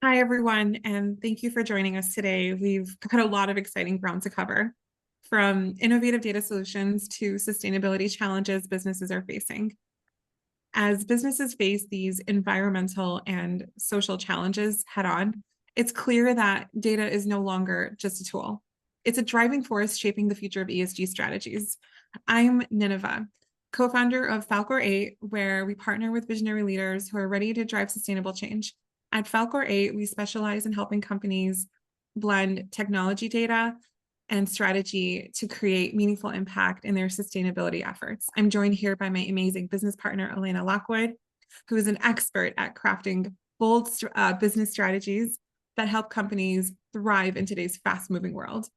Hi, everyone, and thank you for joining us today. We've got a lot of exciting ground to cover, from innovative data solutions to sustainability challenges businesses are facing. As businesses face these environmental and social challenges head on, it's clear that data is no longer just a tool. It's a driving force shaping the future of ESG strategies. I'm Nineveh, co-founder of Falcor 8, where we partner with visionary leaders who are ready to drive sustainable change. At Falcor 8, we specialize in helping companies blend technology data and strategy to create meaningful impact in their sustainability efforts. I'm joined here by my amazing business partner, Elena Lockwood, who is an expert at crafting bold business strategies that help companies thrive in today's fast-moving world.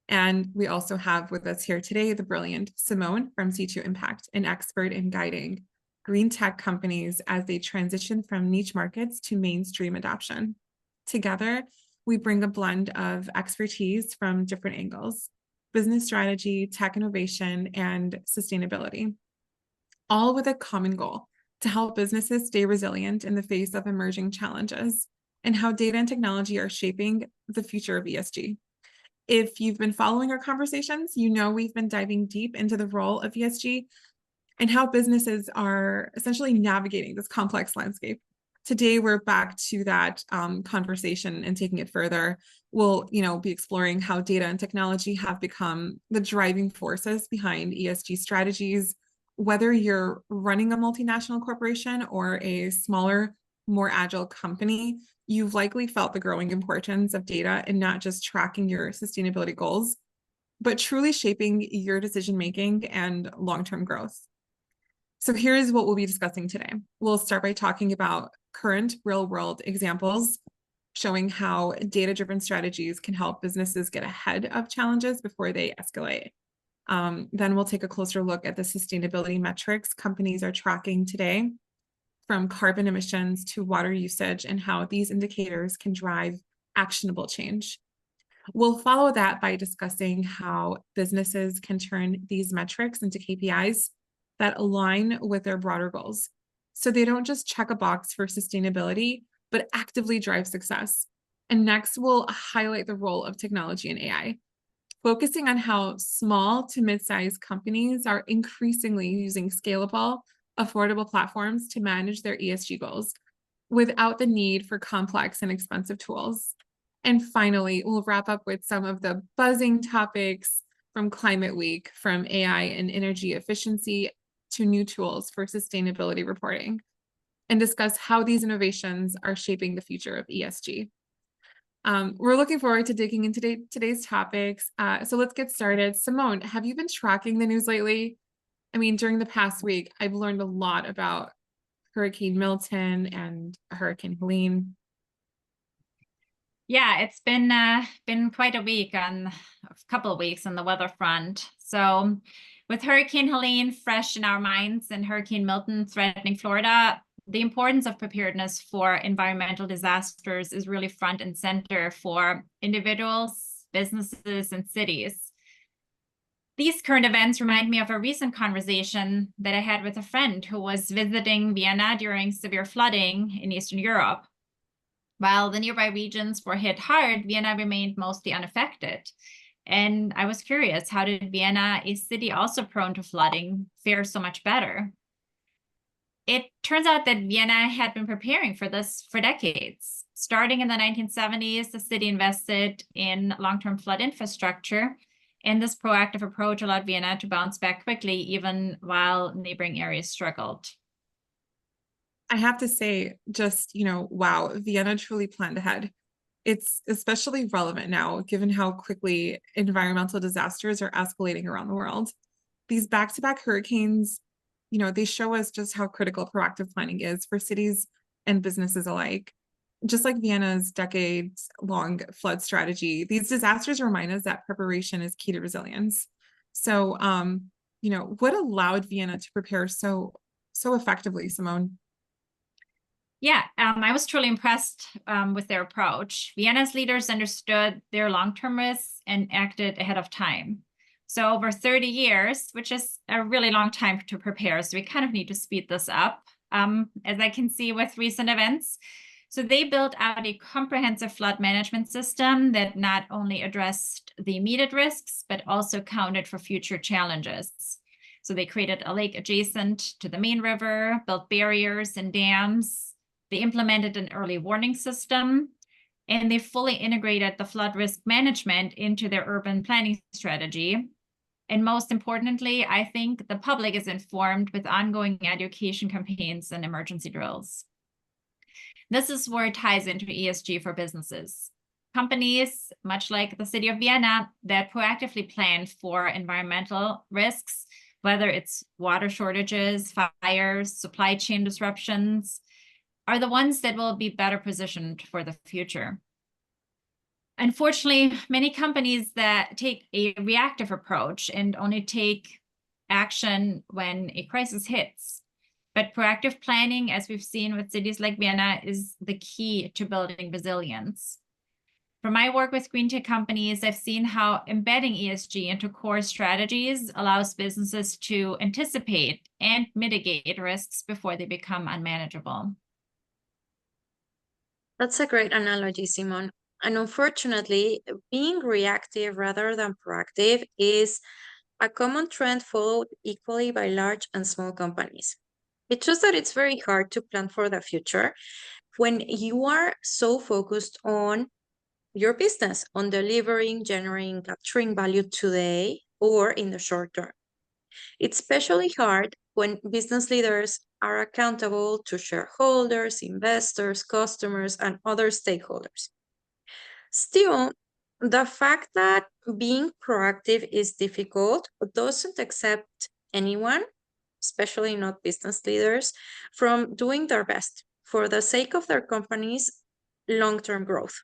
And we also have with us here today the brilliant Simone from C2 Impact, an expert in guiding green tech companies as they transition from niche markets to mainstream adoption. Together, we bring a blend of expertise from different angles: business strategy, tech innovation, and sustainability, all with a common goal: to help businesses stay resilient in the face of emerging challenges, and how data and technology are shaping the future of ESG. If you've been following our conversations, you know we've been diving deep into the role of ESG and how businesses are essentially navigating this complex landscape. Today, we're back to that conversation and taking it further. We'll, be exploring how data and technology have become the driving forces behind ESG strategies. Whether you're running a multinational corporation or a smaller, more agile company, you've likely felt the growing importance of data in not just tracking your sustainability goals, but truly shaping your decision-making and long-term growth. So here's what we'll be discussing today. We'll start by talking about current real-world examples, showing how data-driven strategies can help businesses get ahead of challenges before they escalate. Then we'll take a closer look at the sustainability metrics companies are tracking today, from carbon emissions to water usage, and how these indicators can drive actionable change. We'll follow that by discussing how businesses can turn these metrics into KPIs that align with their broader goals, so they don't just check a box for sustainability, but actively drive success. And next, we'll highlight the role of technology and AI, focusing on how small to mid-sized companies are increasingly using scalable, affordable platforms to manage their ESG goals without the need for complex and expensive tools. And finally, we'll wrap up with some of the buzzing topics from Climate Week, from AI and energy efficiency to new tools for sustainability reporting, and discuss how these innovations are shaping the future of ESG. We're looking forward to digging into today's topics. So let's get started. Simone, have you been tracking the news lately? I mean, during the past week, I've learned a lot about Hurricane Milton and Hurricane Helene. Yeah, it's been quite a week, a couple of weeks on the weather front. So with Hurricane Helene fresh in our minds and Hurricane Milton threatening Florida, the importance of preparedness for environmental disasters is really front and center for individuals, businesses, and cities. These current events remind me of a recent conversation that I had with a friend who was visiting Vienna during severe flooding in Eastern Europe. While the nearby regions were hit hard, Vienna remained mostly unaffected. And I was curious, how did Vienna, a city also prone to flooding, fare so much better? It turns out that Vienna had been preparing for this for decades. Starting in the 1970s, the city invested in long-term flood infrastructure, and this proactive approach allowed Vienna to bounce back quickly, even while neighboring areas struggled. I have to say, just, wow, Vienna truly planned ahead. It's especially relevant now, given how quickly environmental disasters are escalating around the world. These back-to-back hurricanes, they show us just how critical proactive planning is for cities and businesses alike. Just like Vienna's decades-long flood strategy, these disasters remind us that preparation is key to resilience. So, what allowed Vienna to prepare so effectively, Simone? Yeah, I was truly impressed with their approach. Vienna's leaders understood their long-term risks and acted ahead of time. So over 30 years, which is a really long time to prepare, so we kind of need to speed this up, as I can see with recent events. So they built out a comprehensive flood management system that not only addressed the immediate risks, but also counted for future challenges. So they created a lake adjacent to the main river, built barriers and dams. They implemented an early warning system, and they fully integrated the flood risk management into their urban planning strategy. And most importantly, I think the public is informed with ongoing education campaigns and emergency drills. This is where it ties into ESG for businesses. Companies, much like the city of Vienna, that proactively plan for environmental risks, whether it's water shortages, fires, supply chain disruptions, are the ones that will be better positioned for the future. Unfortunately, many companies that take a reactive approach and only take action when a crisis hits. But proactive planning, as we've seen with cities like Vienna, is the key to building resilience. From my work with green tech companies, I've seen how embedding ESG into core strategies allows businesses to anticipate and mitigate risks before they become unmanageable. That's a great analogy, Simone. And unfortunately, being reactive rather than proactive is a common trend followed equally by large and small companies. It's just that it's very hard to plan for the future when you are so focused on your business, on delivering, generating, capturing value today or in the short term. It's especially hard when business leaders are accountable to shareholders, investors, customers, and other stakeholders. Still, the fact that being proactive is difficult doesn't accept anyone, especially not business leaders, from doing their best for the sake of their company's long-term growth.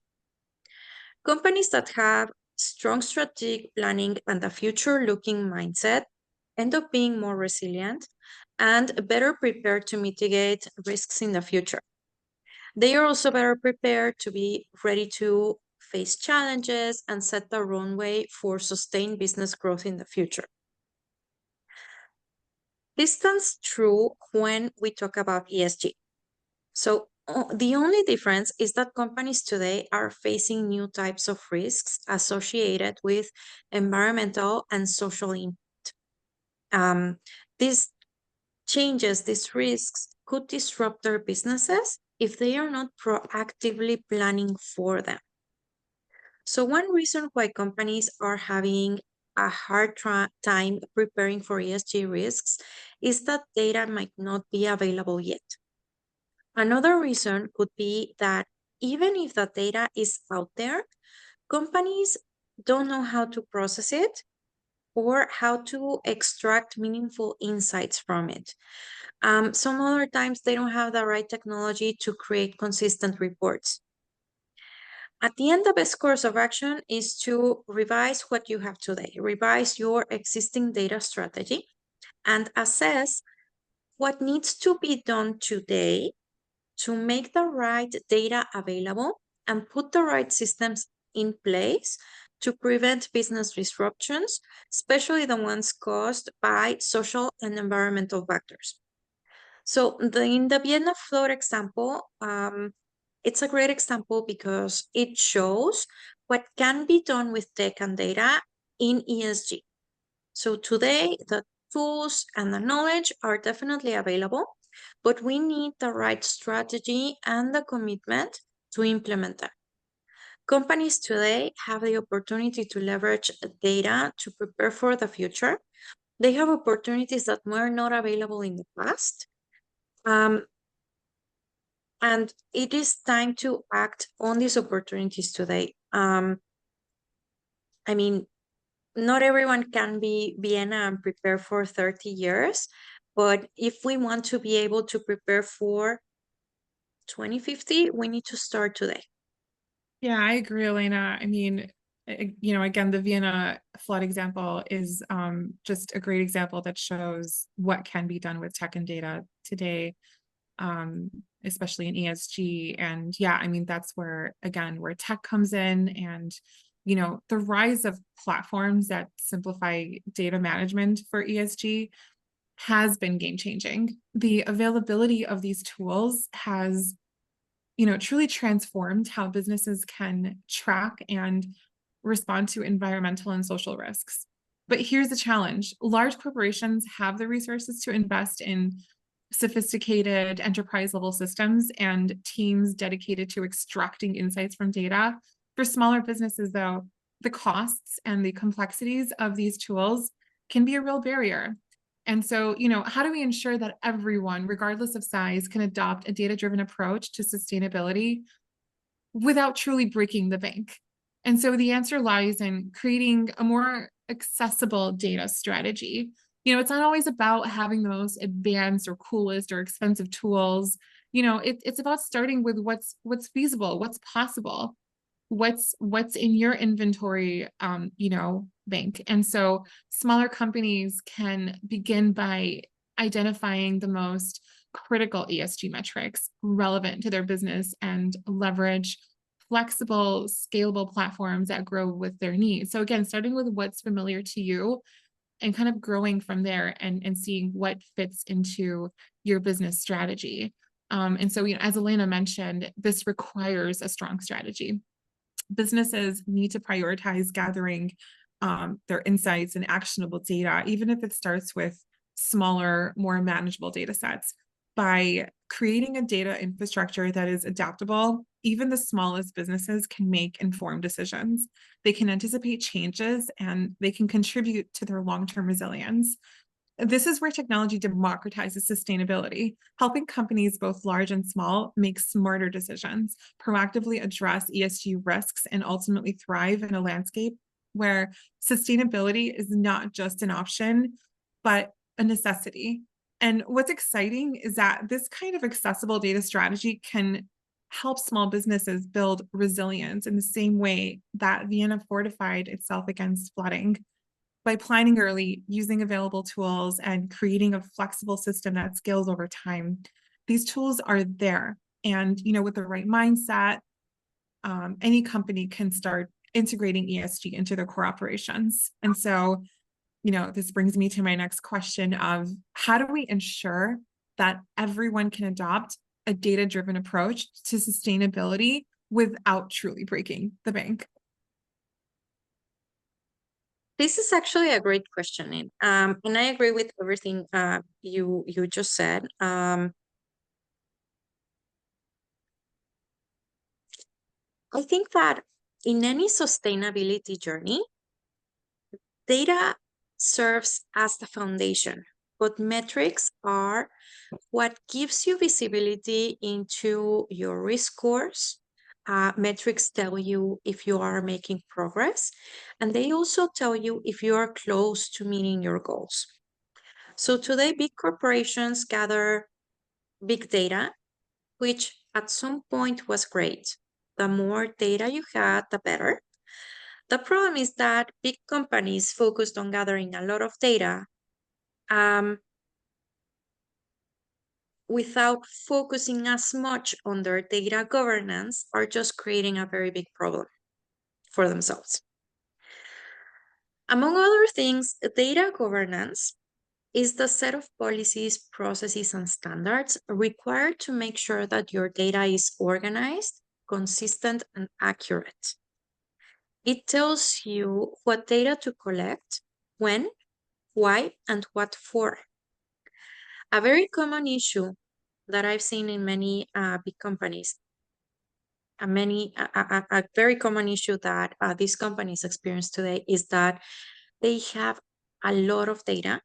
Companies that have strong strategic planning and a future-looking mindset end up being more resilient and better prepared to mitigate risks in the future. They are also better prepared to be ready to face challenges and set the runway for sustained business growth in the future. This stands true when we talk about ESG. So the only difference is that companies today are facing new types of risks associated with environmental and social impact. These changes, these risks could disrupt their businesses if they are not proactively planning for them. So one reason why companies are having a hard time preparing for ESG risks is that data might not be available yet. Another reason could be that even if the data is out there, companies don't know how to process it or how to extract meaningful insights from it. Some other times they don't have the right technology to create consistent reports. At the end, the best course of action is to revise what you have today, revise your existing data strategy, and assess what needs to be done today to make the right data available and put the right systems in place to prevent business disruptions, especially the ones caused by social and environmental factors. So in the Vienna flood example, it's a great example because it shows what can be done with tech and data in ESG. So today, the tools and the knowledge are definitely available, but we need the right strategy and the commitment to implement them. Companies today have the opportunity to leverage data to prepare for the future. They have opportunities that were not available in the past. And it is time to act on these opportunities today. I mean, not everyone can be Vienna and prepare for 30 years, but if we want to be able to prepare for 2050, we need to start today. Yeah, I agree, Elena. I mean, again, the Vienna flood example is just a great example that shows what can be done with tech and data today, especially in ESG. And yeah, I mean, that's where, again, where tech comes in and, the rise of platforms that simplify data management for ESG has been game changing. The availability of these tools has truly transformed how businesses can track and respond to environmental and social risks. But here's the challenge. Large corporations have the resources to invest in sophisticated enterprise level systems and teams dedicated to extracting insights from data. For smaller businesses, though, the costs and the complexities of these tools can be a real barrier. And so, how do we ensure that everyone, regardless of size, can adopt a data-driven approach to sustainability without truly breaking the bank? And so the answer lies in creating a more accessible data strategy. It's not always about having the most advanced or coolest or expensive tools. It's about starting with what's feasible, what's possible, what's in your inventory, bank. And so smaller companies can begin by identifying the most critical ESG metrics relevant to their business and leverage flexible, scalable platforms that grow with their needs. So again, starting with what's familiar to you and kind of growing from there and seeing what fits into your business strategy. And so, as Elena mentioned, this requires a strong strategy. Businesses need to prioritize gathering their insights and actionable data, even if it starts with smaller, more manageable data sets. By creating a data infrastructure that is adaptable, even the smallest businesses can make informed decisions. They can anticipate changes and they can contribute to their long-term resilience. This is where technology democratizes sustainability, helping companies both large and small make smarter decisions, proactively address ESG risks, and ultimately thrive in a landscape where sustainability is not just an option, but a necessity. And what's exciting is that this kind of accessible data strategy can help small businesses build resilience in the same way that Vienna fortified itself against flooding. By planning early, using available tools, and creating a flexible system that scales over time, these tools are there. And with the right mindset, any company can start integrating ESG into their core operations. And so, this brings me to my next question of how do we ensure that everyone can adopt a data-driven approach to sustainability without truly breaking the bank? This is actually a great question, and I agree with everything you just said. I think that in any sustainability journey, data serves as the foundation, but metrics are what gives you visibility into your risk scores. Metrics tell you if you are making progress, and they also tell you if you are close to meeting your goals. So today, big corporations gather big data, which at some point was great. The more data you had, the better. The problem is that big companies focused on gathering a lot of data without focusing as much on their data governance are just creating a very big problem for themselves. Among other things, data governance is the set of policies, processes, and standards required to make sure that your data is organized, consistent, and accurate. It tells you what data to collect, when, why, and what for. A very common issue that I've seen in many big companies, a very common issue that these companies experience today is that they have a lot of data.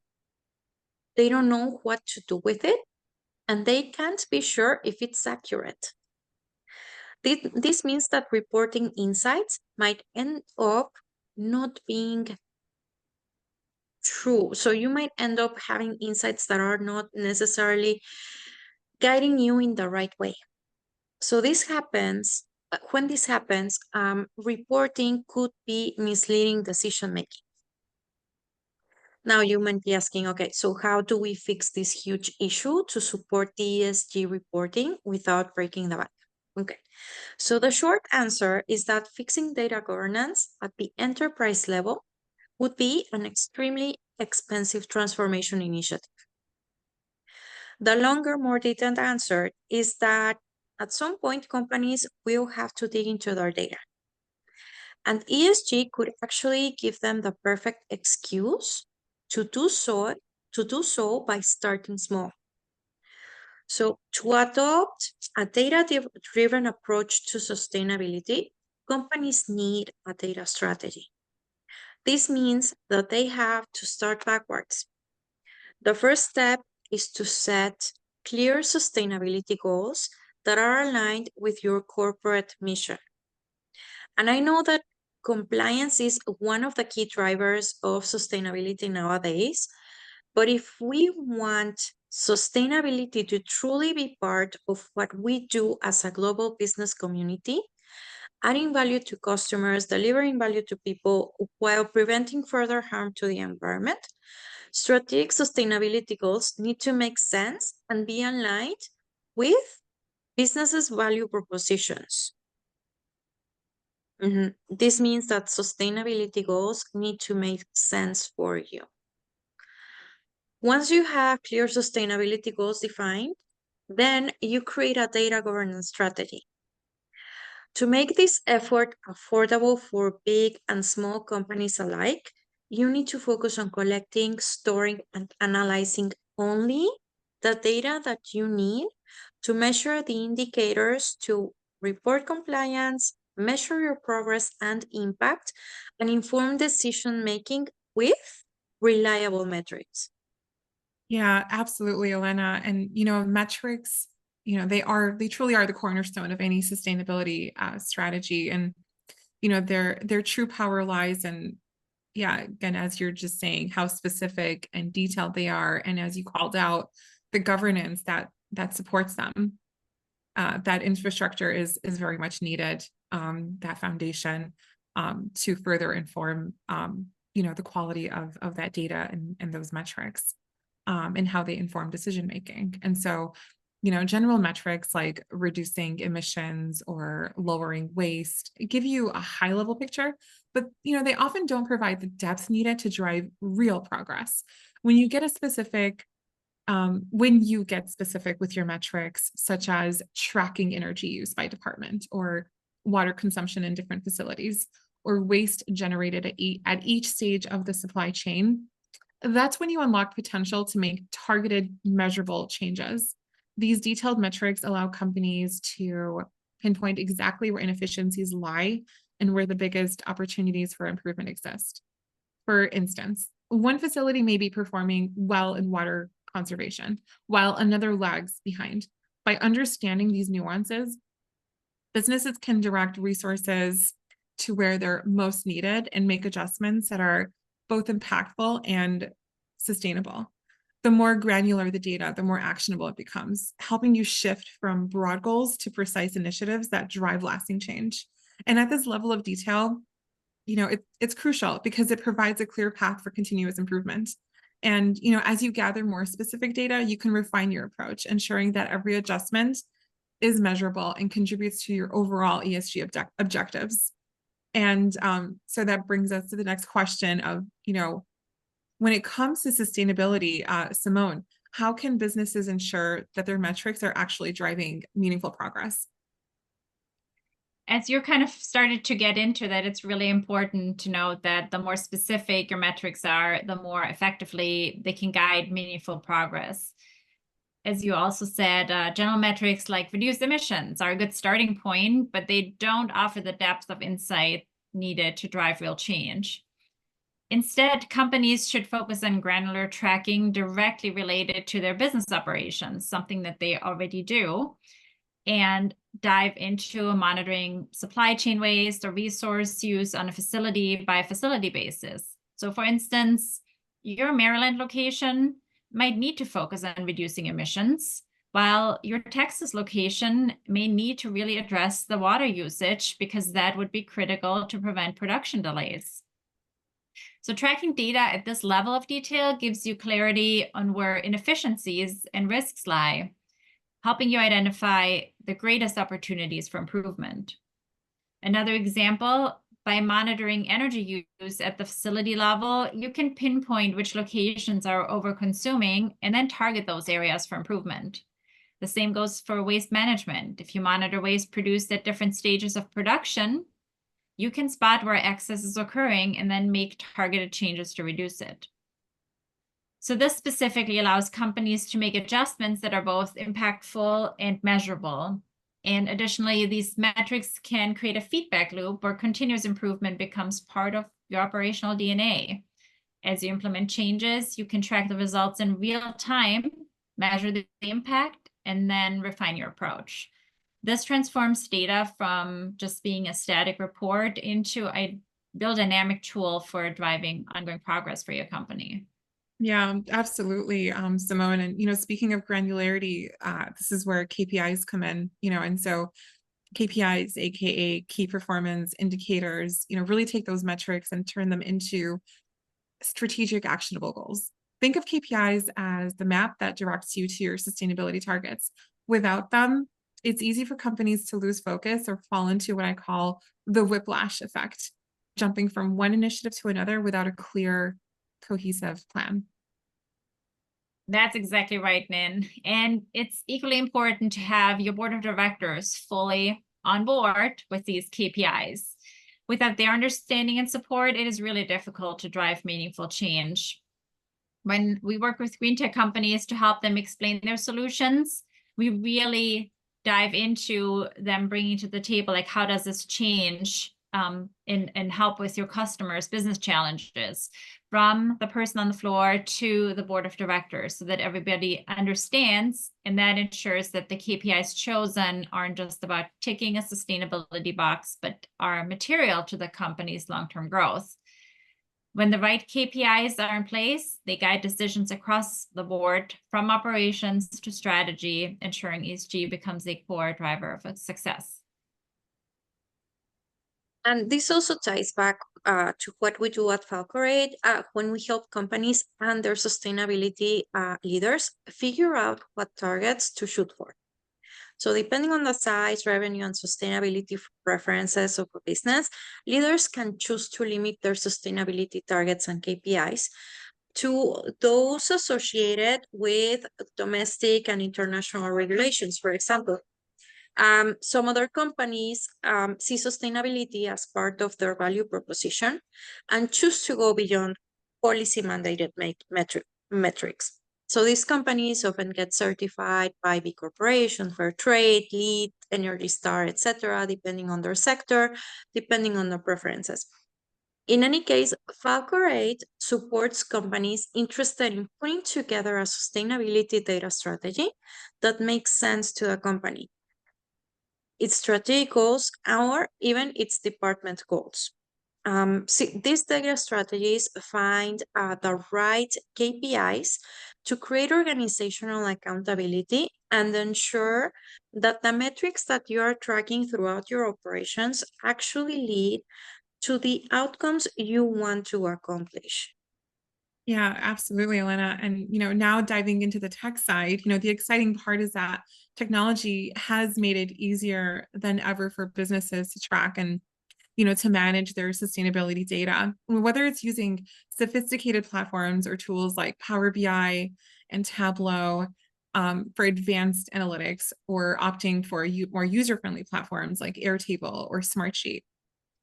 They don't know what to do with it, and they can't be sure if it's accurate. This means that reporting insights might end up not being true. So you might end up having insights that are not necessarily guiding you in the right way. So when this happens, reporting could be misleading decision making. Now you might be asking, okay, so how do we fix this huge issue to support the ESG reporting without breaking the bank? Okay, so the short answer is that fixing data governance at the enterprise level would be an extremely expensive transformation initiative. The longer, more detailed answer is that at some point, companies will have to dig into their data. And ESG could actually give them the perfect excuse to do so by starting small. So to adopt a data-driven approach to sustainability, companies need a data strategy. This means that they have to start backwards. The first step is to set clear sustainability goals that are aligned with your corporate mission. And I know that compliance is one of the key drivers of sustainability nowadays, but if we want sustainability to truly be part of what we do as a global business community, adding value to customers, delivering value to people while preventing further harm to the environment, strategic sustainability goals need to make sense and be aligned with businesses' value propositions. This means that sustainability goals need to make sense for you. Once you have clear sustainability goals defined, then you create a data governance strategy. To make this effort affordable for big and small companies alike, you need to focus on collecting, storing, and analyzing only the data that you need to measure the indicators to report compliance, measure your progress and impact, and inform decision-making with reliable metrics. Yeah, absolutely, Elena. And, metrics, they truly are the cornerstone of any sustainability strategy. And, their true power lies in, again, as you're just saying, how specific and detailed they are. And as you called out, the governance that supports them. That infrastructure is very much needed, that foundation to further inform, the quality of that data and those metrics. And how they inform decision making. And so, general metrics like reducing emissions or lowering waste give you a high level picture, but they often don't provide the depth needed to drive real progress. When you get specific with your metrics, such as tracking energy use by department or water consumption in different facilities or waste generated at each stage of the supply chain, that's when you unlock potential to make targeted, measurable changes. These detailed metrics allow companies to pinpoint exactly where inefficiencies lie and where the biggest opportunities for improvement exist. For instance, one facility may be performing well in water conservation, while another lags behind. By understanding these nuances, businesses can direct resources to where they're most needed and make adjustments that are both impactful and sustainable. The more granular the data, the more actionable it becomes, helping you shift from broad goals to precise initiatives that drive lasting change. And at this level of detail, it's crucial because it provides a clear path for continuous improvement. And, as you gather more specific data, you can refine your approach, ensuring that every adjustment is measurable and contributes to your overall ESG objectives. And so that brings us to the next question of, when it comes to sustainability, Simone, how can businesses ensure that their metrics are actually driving meaningful progress? As you're kind of started to get into that, it's really important to note that the more specific your metrics are, the more effectively they can guide meaningful progress. As you also said, general metrics like reduced emissions are a good starting point, but they don't offer the depth of insight needed to drive real change. Instead, companies should focus on granular tracking directly related to their business operations, something that they already do, and dive into monitoring supply chain waste or resource use on a facility by facility basis. So for instance, your Maryland location might need to focus on reducing emissions, while your Texas location may need to really address the water usage because that would be critical to prevent production delays. So tracking data at this level of detail gives you clarity on where inefficiencies and risks lie, helping you identify the greatest opportunities for improvement. Another example, by monitoring energy use at the facility level, you can pinpoint which locations are over-consuming and then target those areas for improvement. The same goes for waste management. If you monitor waste produced at different stages of production, you can spot where excess is occurring and then make targeted changes to reduce it. So this specifically allows companies to make adjustments that are both impactful and measurable. And additionally, these metrics can create a feedback loop where continuous improvement becomes part of your operational DNA. As you implement changes, you can track the results in real time, measure the impact, and then refine your approach. This transforms data from just being a static report into a real dynamic tool for driving ongoing progress for your company. Yeah, absolutely, Simone. And, speaking of granularity, this is where KPIs come in, and so KPIs, AKA key performance indicators, really take those metrics and turn them into strategic actionable goals. Think of KPIs as the map that directs you to your sustainability targets. Without them, it's easy for companies to lose focus or fall into what I call the whiplash effect, jumping from one initiative to another without a clear, cohesive plan. That's exactly right, Nin. And it's equally important to have your board of directors fully on board with these KPIs. Without their understanding and support, it is really difficult to drive meaningful change. When we work with green tech companies to help them explain their solutions, we really dive into them bringing to the table, like, how does this change and help with your customers' business challenges, from the person on the floor to the board of directors, so that everybody understands, and that ensures that the KPIs chosen aren't just about ticking a sustainability box, but are material to the company's long-term growth. When the right KPIs are in place, they guide decisions across the board, from operations to strategy, ensuring ESG becomes a core driver of success. And this also ties back to what we do at Falcorate when we help companies and their sustainability leaders figure out what targets to shoot for. So depending on the size, revenue, and sustainability preferences of a business, leaders can choose to limit their sustainability targets and KPIs to those associated with domestic and international regulations, for example. Some other companies see sustainability as part of their value proposition and choose to go beyond policy mandated metrics. So these companies often get certified by big corporations, Fair Trade, LEED, Energy Star, etc., depending on their sector, depending on their preferences. In any case, Falcorate supports companies interested in putting together a sustainability data strategy that makes sense to the company, its strategic goals, or even its department goals. These data strategies find the right KPIs to create organizational accountability and ensure that the metrics that you are tracking throughout your operations actually lead to the outcomes you want to accomplish. Yeah, absolutely, Elena. And, now diving into the tech side, the exciting part is that technology has made it easier than ever for businesses to track and, to manage their sustainability data, whether it's using sophisticated platforms or tools like Power BI and Tableau for advanced analytics, or opting for more user-friendly platforms like Airtable or Smartsheet.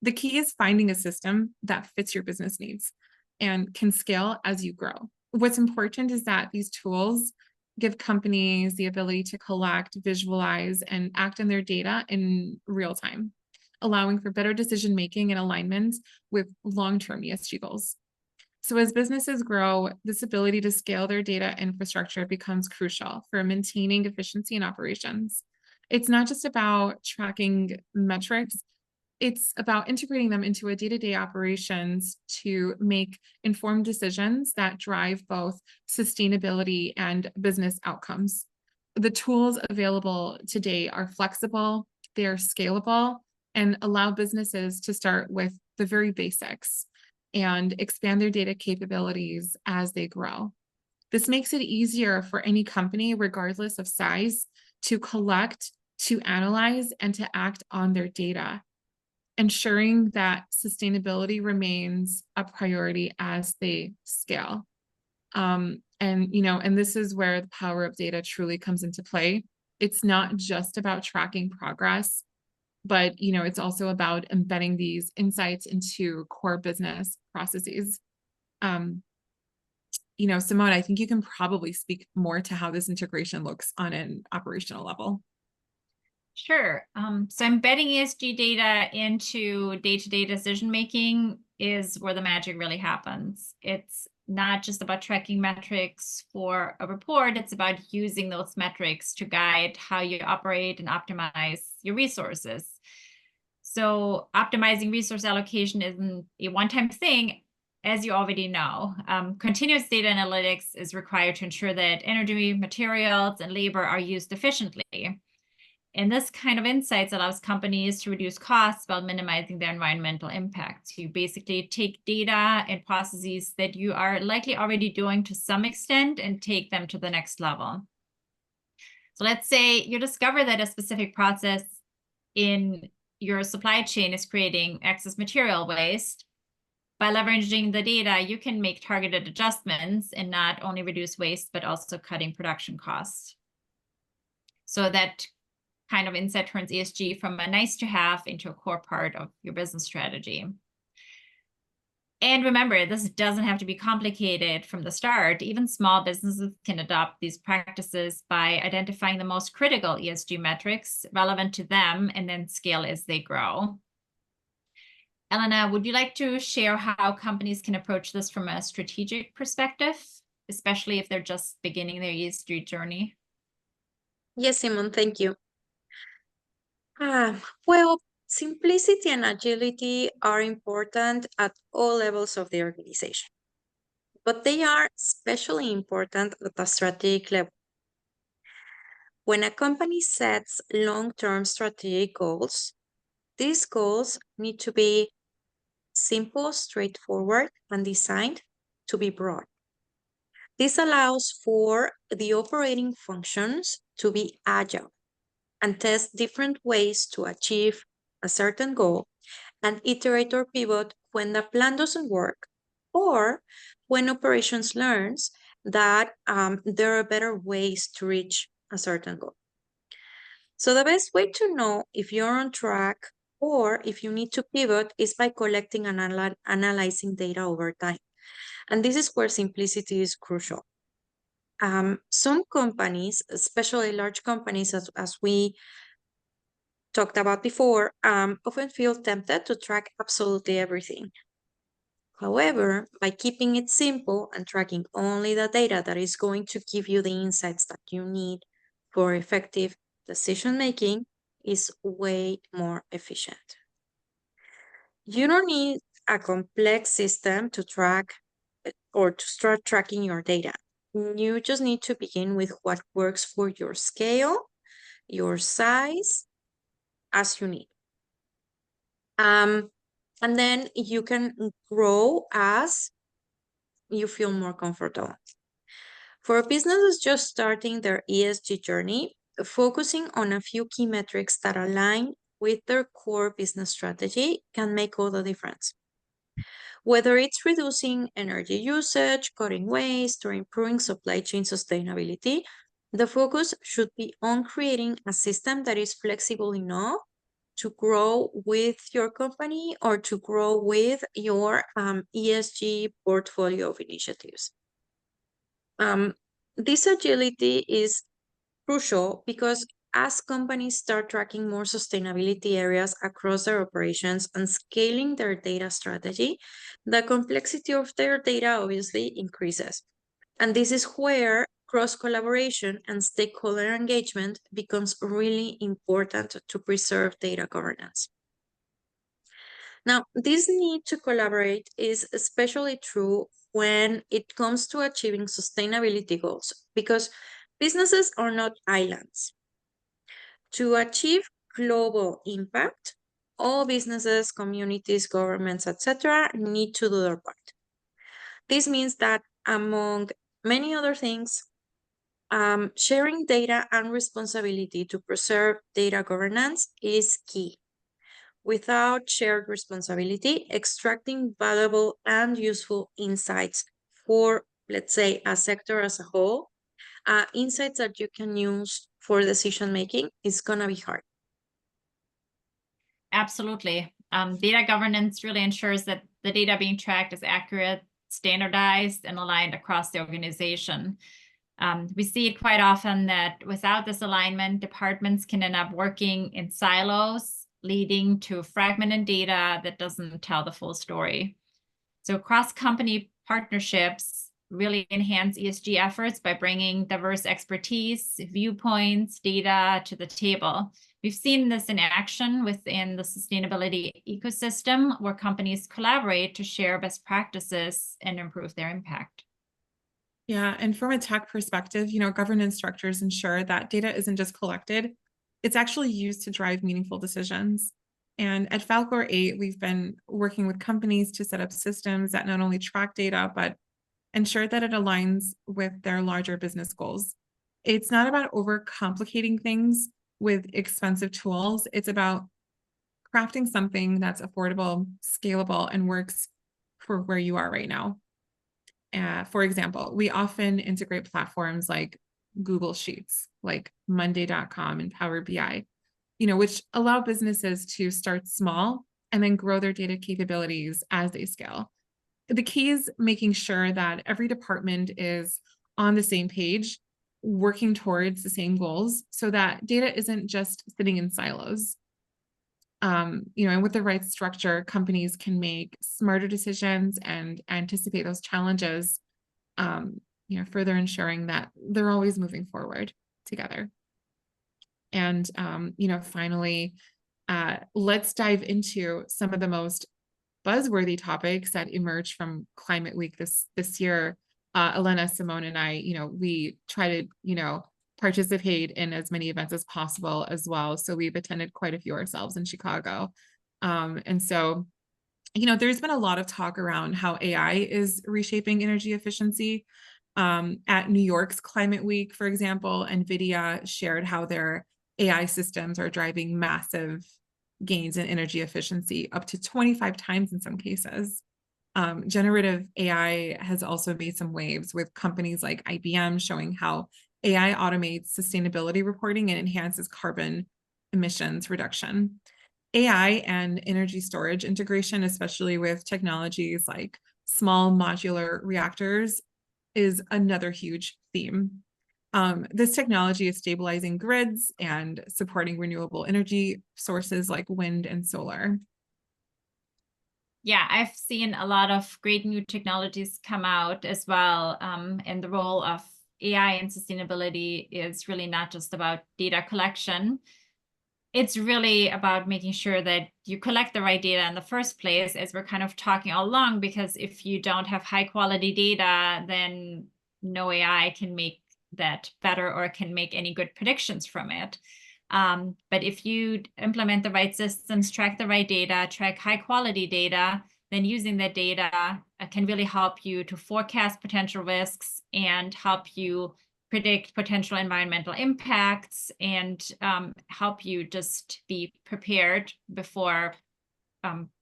The key is finding a system that fits your business needs and can scale as you grow. What's important is that these tools give companies the ability to collect, visualize, and act on their data in real time, allowing for better decision-making and alignment with long-term ESG goals. So as businesses grow, this ability to scale their data infrastructure becomes crucial for maintaining efficiency in operations. It's not just about tracking metrics, it's about integrating them into a day-to-day operations to make informed decisions that drive both sustainability and business outcomes. The tools available today are flexible, they are scalable, and allow businesses to start with the very basics and expand their data capabilities as they grow. This makes it easier for any company, regardless of size, to collect, to analyze, and to act on their data, ensuring that sustainability remains a priority as they scale. And this is where the power of data truly comes into play. it's not just about tracking progress, but it's also about embedding these insights into core business processes. Simone, I think you can probably speak more to how this integration looks on an operational level. Sure. So embedding ESG data into day-to-day decision-making is where the magic really happens. It's not just about tracking metrics for a report, it's about using those metrics to guide how you operate and optimize your resources. So optimizing resource allocation isn't a one-time thing, as you already know. Continuous data analytics is required to ensure that energy, materials, and labor are used efficiently. And this kind of insights allows companies to reduce costs while minimizing their environmental impact. You basically take data and processes that you are likely already doing to some extent and take them to the next level. So let's say you discover that a specific process in your supply chain is creating excess material waste. By leveraging the data, you can make targeted adjustments and not only reduce waste, but also cutting production costs. So that kind of insight turns ESG from a nice to have into a core part of your business strategy. And remember, this doesn't have to be complicated from the start. Even small businesses can adopt these practices by identifying the most critical ESG metrics relevant to them and then scale as they grow. Elena, would you like to share how companies can approach this from a strategic perspective, especially if they're just beginning their ESG journey? Yes, Simone, thank you. Well, simplicity and agility are important at all levels of the organization, but they are especially important at the strategic level. When a company sets long-term strategic goals, these goals need to be simple, straightforward, and designed to be broad. This allows for the operating functions to be agile and test different ways to achieve a certain goal and iterate or pivot when the plan doesn't work or when operations learns that there are better ways to reach a certain goal. So the best way to know if you're on track or if you need to pivot is by collecting and analyzing data over time. And this is where simplicity is crucial. Some companies, especially large companies, as we talked about before, often feel tempted to track absolutely everything. However, by keeping it simple and tracking only the data that is going to give you the insights that you need for effective decision-making is way more efficient. You don't need a complex system to track or to start tracking your data. You just need to begin with what works for your scale, your size, as you need. And then you can grow as you feel more comfortable. For businesses just starting their ESG journey, focusing on a few key metrics that align with their core business strategy can make all the difference. Whether it's reducing energy usage, cutting waste, or improving supply chain sustainability, the focus should be on creating a system that is flexible enough to grow with your company or to grow with your ESG portfolio of initiatives. This agility is crucial because as companies start tracking more sustainability areas across their operations and scaling their data strategy, the complexity of their data obviously increases. And this is where cross-collaboration and stakeholder engagement becomes really important to preserve data governance. Now, this need to collaborate is especially true when it comes to achieving sustainability goals, because businesses are not islands. To achieve global impact, all businesses, communities, governments, etc., need to do their part. This means that, among many other things, sharing data and responsibility to preserve data governance is key. Without shared responsibility, extracting valuable and useful insights for, let's say, a sector as a whole, insights that you can use for decision making is going to be hard. Absolutely. Data governance really ensures that the data being tracked is accurate, standardized, and aligned across the organization. We see it quite often that without this alignment, departments can end up working in silos, leading to fragmented data that doesn't tell the full story. So cross-company partnerships really enhance ESG efforts by bringing diverse expertise, viewpoints, data to the table. We've seen this in action within the sustainability ecosystem, where companies collaborate to share best practices and improve their impact. Yeah, and from a tech perspective, governance structures ensure that data isn't just collected, it's actually used to drive meaningful decisions. And at Falcor 8, we've been working with companies to set up systems that not only track data, but ensure that it aligns with their larger business goals. It's not about overcomplicating things with expensive tools. It's about crafting something that's affordable, scalable, and works for where you are right now. For example, we often integrate platforms like Google Sheets, like Monday.com and Power BI, which allow businesses to start small and then grow their data capabilities as they scale. The key is making sure that every department is on the same page, working towards the same goals, so that data isn't just sitting in silos. And with the right structure, companies can make smarter decisions and anticipate those challenges, further ensuring that they're always moving forward together. And, finally, let's dive into some of the most buzzworthy topics that emerged from Climate Week this year. Elena, Simone, and I, we try to, participate in as many events as possible as well. So we've attended quite a few ourselves in Chicago. And so, there's been a lot of talk around how AI is reshaping energy efficiency. At New York's Climate Week, for example, NVIDIA shared how their AI systems are driving massive gains in energy efficiency, up to 25 times in some cases. Generative AI has also made some waves, with companies like IBM showing how AI automates sustainability reporting and enhances carbon emissions reduction. AI and energy storage integration, especially with technologies like small modular reactors, is another huge theme. This technology is stabilizing grids and supporting renewable energy sources like wind and solar. Yeah, I've seen a lot of great new technologies come out as well. And the role of AI and sustainability is really not just about data collection. It's really about making sure that you collect the right data in the first place, as we're kind of talking all along, because if you don't have high quality data, then no AI can make that better or can make any good predictions from it. But if you implement the right systems, track the right data, track high quality data, then using that data can really help you to forecast potential risks and help you predict potential environmental impacts and help you just be prepared before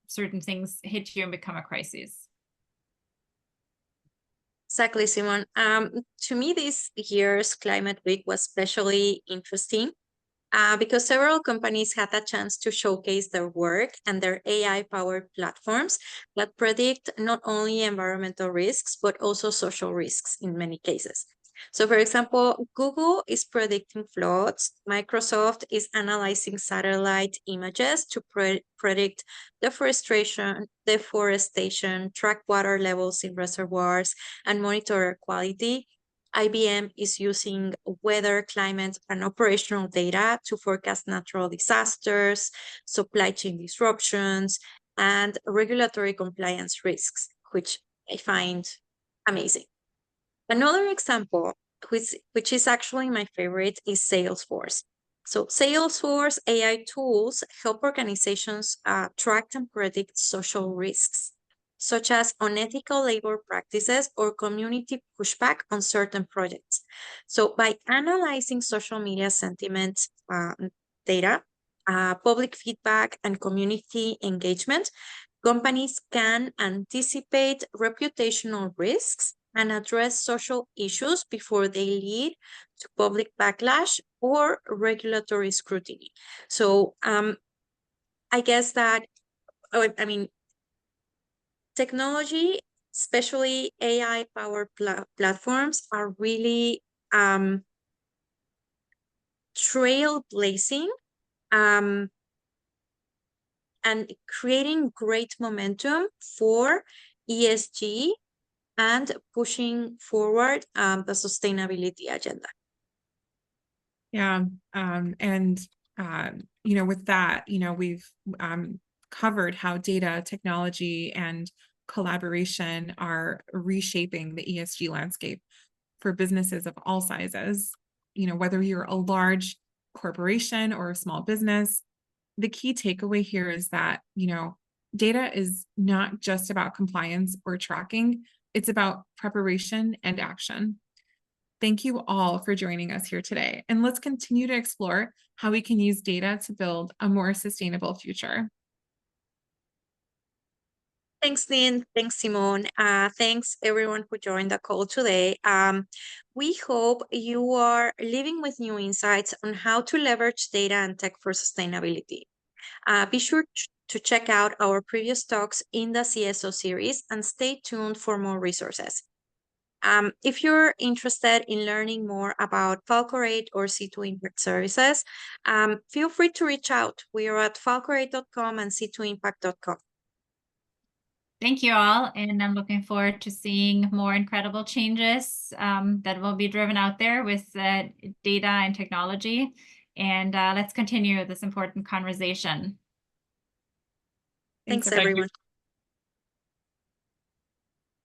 certain things hit you and become a crisis. Exactly, Simone. To me, this year's Climate Week was especially interesting because several companies had a chance to showcase their work and their AI-powered platforms that predict not only environmental risks, but also social risks in many cases. So, for example, Google is predicting floods. Microsoft is analyzing satellite images to predict deforestation, track water levels in reservoirs, and monitor air quality. IBM is using weather, climate, and operational data to forecast natural disasters, supply chain disruptions, and regulatory compliance risks, which I find amazing. Another example, which is actually my favorite, is Salesforce. So Salesforce AI tools help organizations track and predict social risks, such as unethical labor practices or community pushback on certain projects. So by analyzing social media sentiment data, public feedback, and community engagement, companies can anticipate reputational risks and address social issues before they lead to public backlash or regulatory scrutiny. So I guess that, I mean, technology, especially AI-powered platforms, are really trailblazing and creating great momentum for ESG and pushing forward the sustainability agenda. Yeah, with that, we've covered how data, technology, and collaboration are reshaping the ESG landscape for businesses of all sizes. Whether you're a large corporation or a small business, the key takeaway here is that, data is not just about compliance or tracking, it's about preparation and action. Thank you all for joining us here today, and let's continue to explore how we can use data to build a more sustainable future. Thanks, Lynn. Thanks, Simone. Thanks, everyone who joined the call today. We hope you are living with new insights on how to leverage data and tech for sustainability. Be sure to check out our previous talks in the CSO series and stay tuned for more resources. If you're interested in learning more about Falcorate or C2 Impact services, feel free to reach out. We are at falcorate.com and c2impact.com. Thank you all, and I'm looking forward to seeing more incredible changes that will be driven out there with data and technology. And let's continue this important conversation. Thanks everyone.